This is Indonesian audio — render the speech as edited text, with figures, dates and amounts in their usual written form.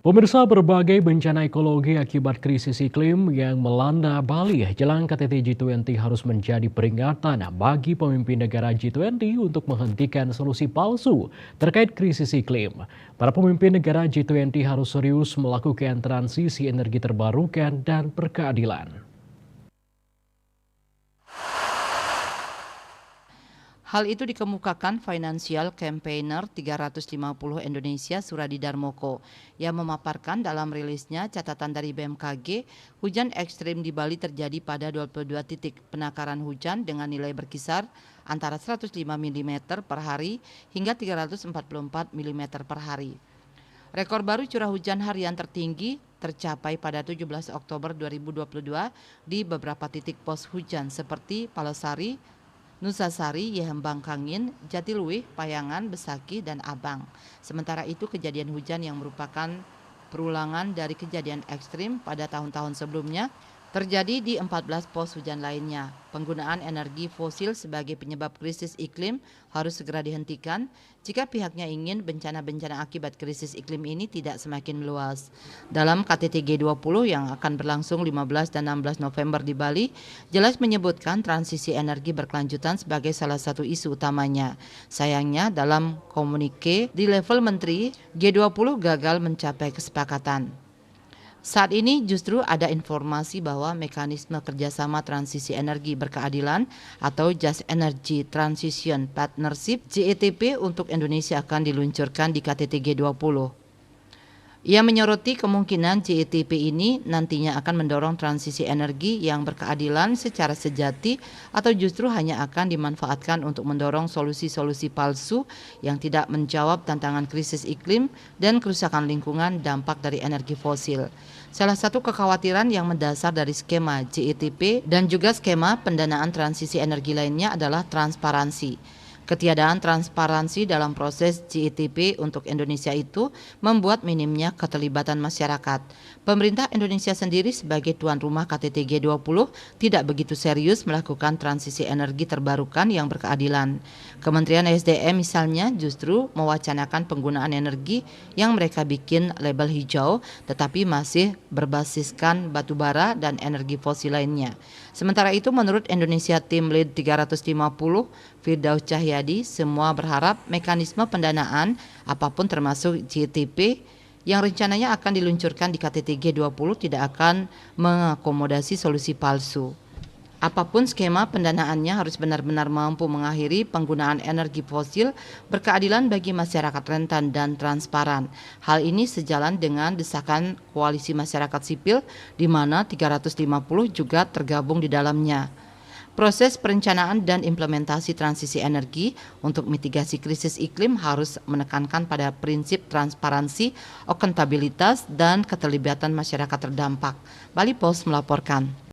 Pemirsa, berbagai bencana ekologi akibat krisis iklim yang melanda Bali jelang KTT G20 harus menjadi peringatan bagi pemimpin negara G20 untuk menghentikan solusi palsu terkait krisis iklim. Para pemimpin negara G20 harus serius melakukan transisi energi terbarukan dan berkeadilan. Hal itu dikemukakan Financial Campaigner 350 Indonesia Suradi Darmoko yang memaparkan dalam rilisnya catatan dari BMKG, hujan ekstrim di Bali terjadi pada 22 titik penakaran hujan dengan nilai berkisar antara 105 mm per hari hingga 344 mm per hari. Rekor baru curah hujan harian tertinggi tercapai pada 17 Oktober 2022 di beberapa titik pos hujan seperti Palosari, Nusasari, Yehembang Kangin, Jatiluwih, Payangan, Besaki, dan Abang. Sementara itu kejadian hujan yang merupakan perulangan dari kejadian ekstrim pada tahun-tahun sebelumnya terjadi di 14 pos hujan lainnya. Penggunaan energi fosil sebagai penyebab krisis iklim harus segera dihentikan jika pihaknya ingin bencana-bencana akibat krisis iklim ini tidak semakin meluas. Dalam KTT G20 yang akan berlangsung 15 dan 16 November di Bali, jelas menyebutkan transisi energi berkelanjutan sebagai salah satu isu utamanya. Sayangnya dalam komunike di level menteri, G20 gagal mencapai kesepakatan. Saat ini justru ada informasi bahwa mekanisme kerjasama transisi energi berkeadilan atau Just Energy Transition Partnership JETP untuk Indonesia akan diluncurkan di KTT G20. Ia menyoroti kemungkinan JETP ini nantinya akan mendorong transisi energi yang berkeadilan secara sejati atau justru hanya akan dimanfaatkan untuk mendorong solusi-solusi palsu yang tidak menjawab tantangan krisis iklim dan kerusakan lingkungan dampak dari energi fosil. Salah satu kekhawatiran yang mendasar dari skema JETP dan juga skema pendanaan transisi energi lainnya adalah transparansi. Ketiadaan transparansi dalam proses JETP untuk Indonesia itu membuat minimnya keterlibatan masyarakat. Pemerintah Indonesia sendiri sebagai tuan rumah KTT G20 tidak begitu serius melakukan transisi energi terbarukan yang berkeadilan. Kementerian SDM misalnya justru mewacanakan penggunaan energi yang mereka bikin label hijau tetapi masih berbasiskan batu bara dan energi fosil lainnya. Sementara itu menurut Indonesia Team Lead 350 Firdaus Cahyadi, semua berharap mekanisme pendanaan apapun termasuk JTP yang rencananya akan diluncurkan di KTT G20 tidak akan mengakomodasi solusi palsu. Apapun skema pendanaannya harus benar-benar mampu mengakhiri penggunaan energi fosil, berkeadilan bagi masyarakat rentan dan transparan. Hal ini sejalan dengan desakan koalisi masyarakat sipil di mana 350 juga tergabung di dalamnya. Proses perencanaan dan implementasi transisi energi untuk mitigasi krisis iklim harus menekankan pada prinsip transparansi, akuntabilitas, dan keterlibatan masyarakat terdampak. Bali Post melaporkan.